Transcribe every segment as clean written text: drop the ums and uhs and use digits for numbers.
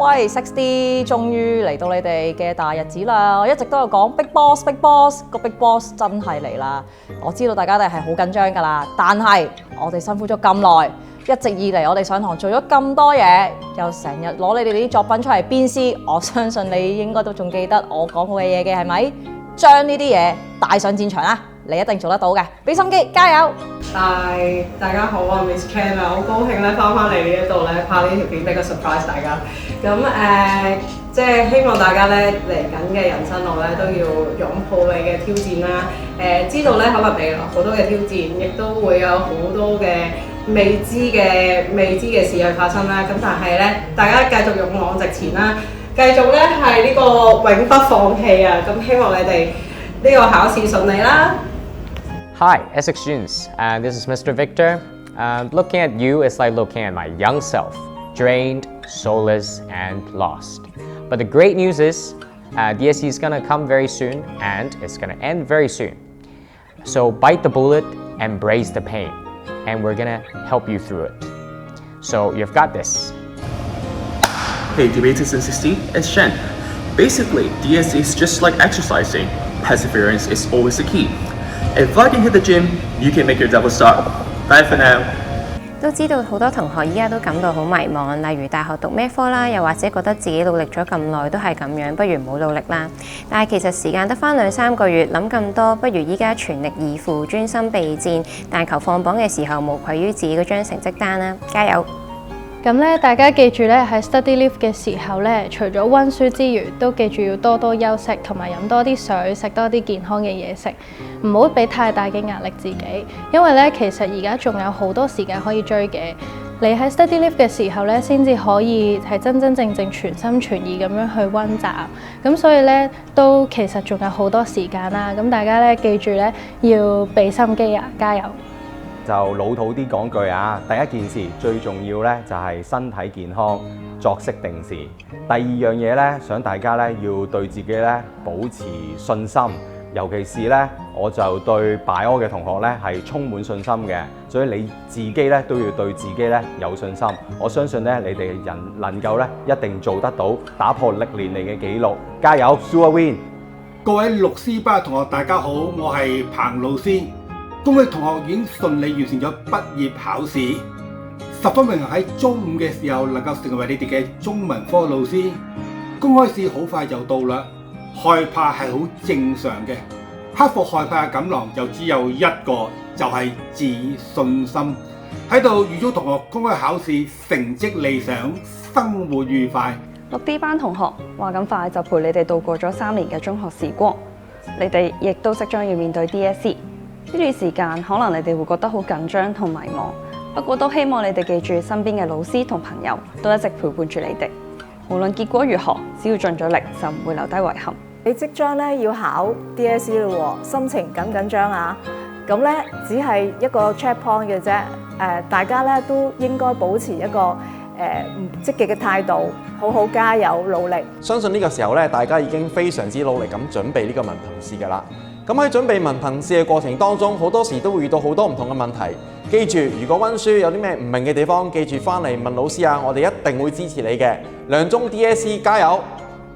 喂，6D 終於嚟到你哋嘅大日子啦！我一直都有講 Big Boss，Big Boss 個 Big Boss 真係嚟啦！我知道大家都係好緊張㗎啦，但係我哋辛苦咗咁耐，一直以嚟我哋上堂做咗咁多嘢，又成日攞你哋啲作品出嚟鞭屍，我相信你應該都仲記得我講過嘅嘢嘅係咪？將呢啲嘢帶上戰場啦！你一定做得到嘅，俾心機，加油！大家好啊 ，Miss Chan 啊，好高興咧翻返嚟呢一度咧拍呢條片俾個 surprise 大家。咁即係希望大家咧嚟緊嘅人生路咧都要擁抱你嘅挑戰啦。知道咧可能未來好多嘅挑戰，亦都會有好多嘅未知嘅事去發生啦。咁但係咧，大家繼續勇往直前啦，繼續咧係呢個永不放棄啊！咁希望你哋呢個考試順利啦。Hi, Essex students, this is Mr. Victor. Looking at you is like looking at my young self, drained, soulless, and lost. But the great news is, DSE is gonna come very soon, and it's gonna end very soon. So bite the bullet, embrace the pain, and we're gonna help you through it. So you've got this. Hey, debaters and 6D, it's Shen. Basically, DSE is just like exercising. Perseverance is always the key. If I can hit the gym, you can make your double stop. Bye for now. 都知道好多同學依家都感到好迷茫，例如大學讀咩科啦，又或者覺得自己努力咗咁耐都係咁樣，不如唔好努力啦。但係其實時間得返2-3個月，諗咁多，不如依家全力以赴，專心備戰，但求放榜嘅時候無愧於自己嗰張成績單啦，加油！咁咧，大家記住咧，喺 study leave 嘅時候咧，除咗温書之餘，都記住要多多休息，同埋飲多啲水，食多啲健康嘅嘢食，唔好俾太大嘅壓力自己。因為咧，其實而家仲有好多時間可以追嘅。你喺 study leave 嘅時候咧，先至可以係真真正正全心全意咁樣去温習。咁所以咧，都其實仲有好多時間啦。咁大家咧，記住咧，要俾心機啊，加油！就老土啲講句啊，第一件事最重要咧就係身體健康，作息定時。第二樣嘢咧，想大家咧要對自己咧保持信心，尤其是咧我就對 Bio 嘅同學咧係充滿信心嘅，所以你自己咧都要對自己咧有信心。我相信咧你哋人能夠咧一定做得到，打破歷年嚟嘅紀錄，加油 ，Sure Win！ 各位6C班嘅同學大家好，我係彭老師。恭喜同學已經順利完成咗畢業考試，十分榮幸喺中午嘅時候能夠成為你哋嘅中文科老師。公開試好快就到啦，害怕係好正常嘅，克服害怕嘅錦囊就只有一個，就係自信心。喺度預祝同學公開考試成績理想，生活愉快。6D 班同學話咁快就陪你哋度過咗3年嘅中學時光，你哋亦都即將要面對 DSE。呢段時間可能你哋會覺得好緊張同迷茫，不過都希望你哋記住身邊嘅老師同朋友都一直陪伴住你哋。無論結果如何，只要盡咗力就唔會留低遺憾。你即將咧要考 DSE 咯喎，心情緊唔緊張啊？咁咧只係一個 checkpoint 嘅啫。大家咧都應該保持一個積極嘅態度，好好加油努力。相信呢個時候咧，大家已經非常之努力咁準備呢個文憑試㗎啦。咁喺準備文憑試嘅過程當中，好多時都會遇到好多唔同嘅問題。記住，如果温書有啲咩唔明嘅地方，記住翻嚟問老師啊，我哋一定會支持你嘅。兩中 DSE 加油！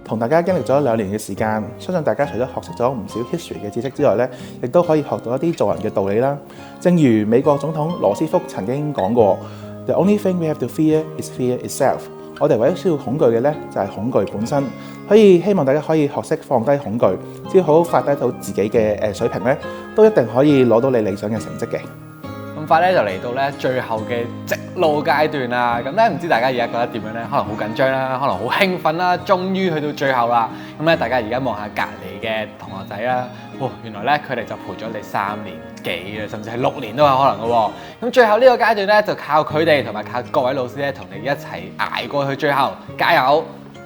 同大家經歷咗2年嘅時間，相信大家除咗學識咗唔少 history 嘅知識之外咧，亦都可以學到一啲做人嘅道理啦。正如美國總統羅斯福曾經講過 ：The only thing we have to fear is fear itself。我哋唯一需要恐懼嘅咧，就係恐懼本身。所以希望大家可以學識放低恐懼，只要好好發揮到自己嘅水平咧，都一定可以攞到你理想嘅成績嘅。咁快咧就嚟到咧最後嘅直路階段啦。咁咧唔知大家而家覺得點樣咧？可能好緊張啦，可能好興奮啦，終於去到最後啦。咁咧大家而家望下隔離嘅同學仔啦，哇！原來咧佢哋就陪咗你3年幾啊，甚至係6年都有可能嘅喎。咁最後呢個階段咧，就靠佢哋同埋靠各位老師咧，同你一齊捱過去最後，加油！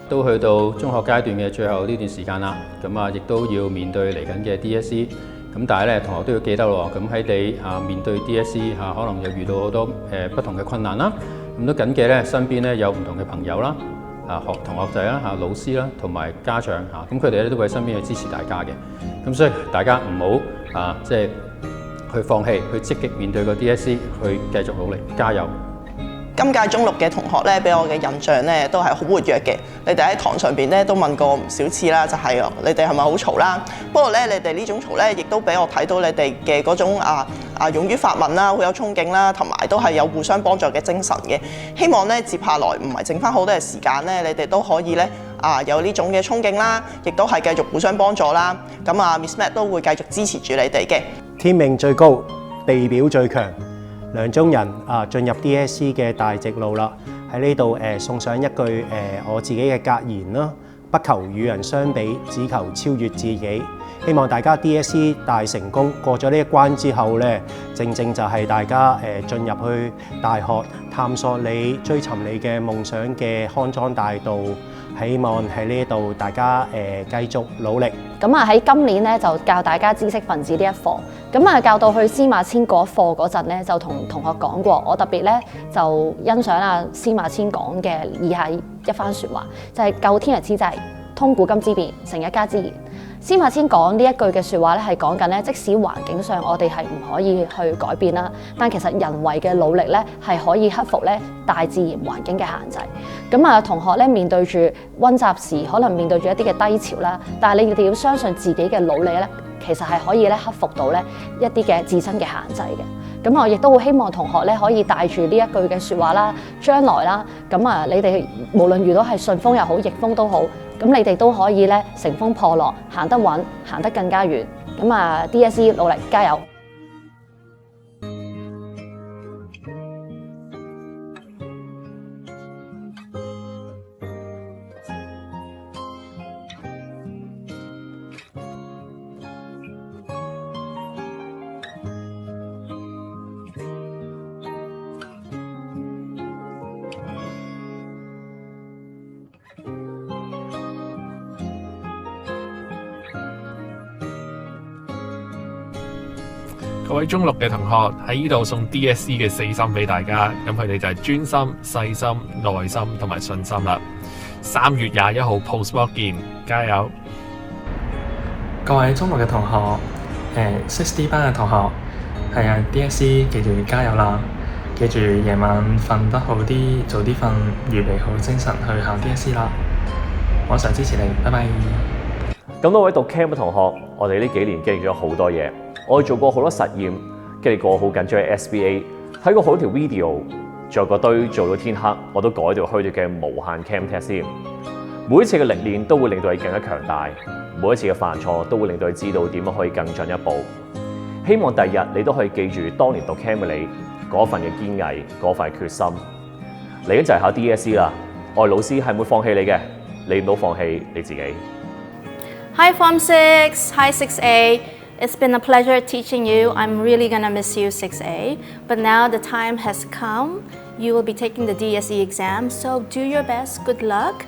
都去到中學階段嘅最後呢段時間啦，咁啊亦都要面對嚟緊嘅 DSE，咁但係咧同學都要記得咯，咁喺你面對 DSE 可能又遇到好多不同嘅困難啦，咁都緊記咧身邊咧有唔同嘅朋友啦，同學仔啦老師啦同埋家長咁佢哋咧都會喺身邊去支持大家嘅，咁所以大家唔好即係去放棄，去積極面對個 DSE，去繼續努力，加油！今屆中六嘅同學咧，俾我嘅印象咧都係好活躍嘅。你哋喺堂上邊咧都問過唔少次啦，就係你哋係咪好嘈啦？不過咧，你哋呢種嘈咧，亦都俾我睇到你哋嘅嗰種勇於發問啦，好有衝勁啦，同埋都係有互相幫助嘅精神嘅。希望咧接下來唔係剩翻好多嘅時間咧，你哋都可以咧有呢種嘅衝勁啦，亦都係繼續互相幫助啦。咁Miss Mac 都會繼續支持住你哋嘅。天命最高，地表最強。梁中人進入 DSE 嘅大直路啦，喺呢度送上一句我自己嘅格言啦，不求與人相比，只求超越自己。希望大家 DSE 大成功，過咗呢一關之後咧，正正就係大家進入去大學探索你追尋你嘅夢想嘅康莊大道。希望喺呢度大家繼續努力。咁喺今年咧就教大家知識分子呢一課。咁教到去司馬遷嗰課嗰陣咧，就同同學講過，我特別咧就欣賞司馬遷講嘅以下一番説話，就係究天人之際，通古今之變，成一家之言。司馬遷講呢一句嘅説話咧，係講緊咧，即使環境上我哋係唔可以去改變啦，但其實人為嘅努力咧係可以克服咧大自然環境嘅限制。咁同學咧面對住溫習時，可能面對住一啲嘅低潮啦，但係你哋要相信自己嘅努力咧，其實係可以咧克服到咧一啲嘅自身嘅限制嘅。咁我亦都好希望同學咧可以帶住呢一句嘅説話啦，將來啦，咁你哋無論遇到係順風又好，逆風都好，咁你哋都可以咧乘風破浪，行得穩，行得更加遠。咁DSE 努力加油！各位中六嘅同學喺呢度送 DSE 嘅4心俾大家，咁佢哋就係專心、細心、耐心同埋信心啦。3月21號 Post-Work 見，加油！各位中六嘅同學，6D 班嘅同學，係DSE 記住加油啦！記住夜晚瞓得好啲，早啲瞓，預備好精神去考 DSE 啦！我想支持你，拜拜。咁多位讀 Cam 嘅同學，我哋呢幾年經歷咗好多嘢，我哋做過好多實驗，經歷過好緊張嘅 SBA， 睇過好多條 video， 仲有個堆做到天黑，我都改到虛脱嘅無限 Cam test 先。每一次嘅歷練都會令到你更加強大，每一次嘅犯錯都會令到你知道點樣可以更進一步。希望第日你都可以記住當年讀 Cam 嘅你嗰份嘅堅毅，嗰份決心。嚟緊就係考 DSE 啦，我哋老師係唔會放棄你嘅，你唔好放棄你自己。Hi Form 6, hi 6A. It's been a pleasure teaching you. I'm really gonna miss you 6A. But now the time has come. You will be taking the DSE exam, so do your best, good luck.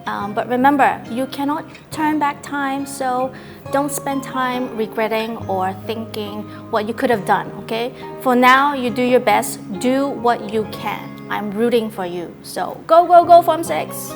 But remember, you cannot turn back time, so don't spend time regretting or thinking what you could have done, okay? For now, you do your best, do what you can. I'm rooting for you. So go, go, go Form 6!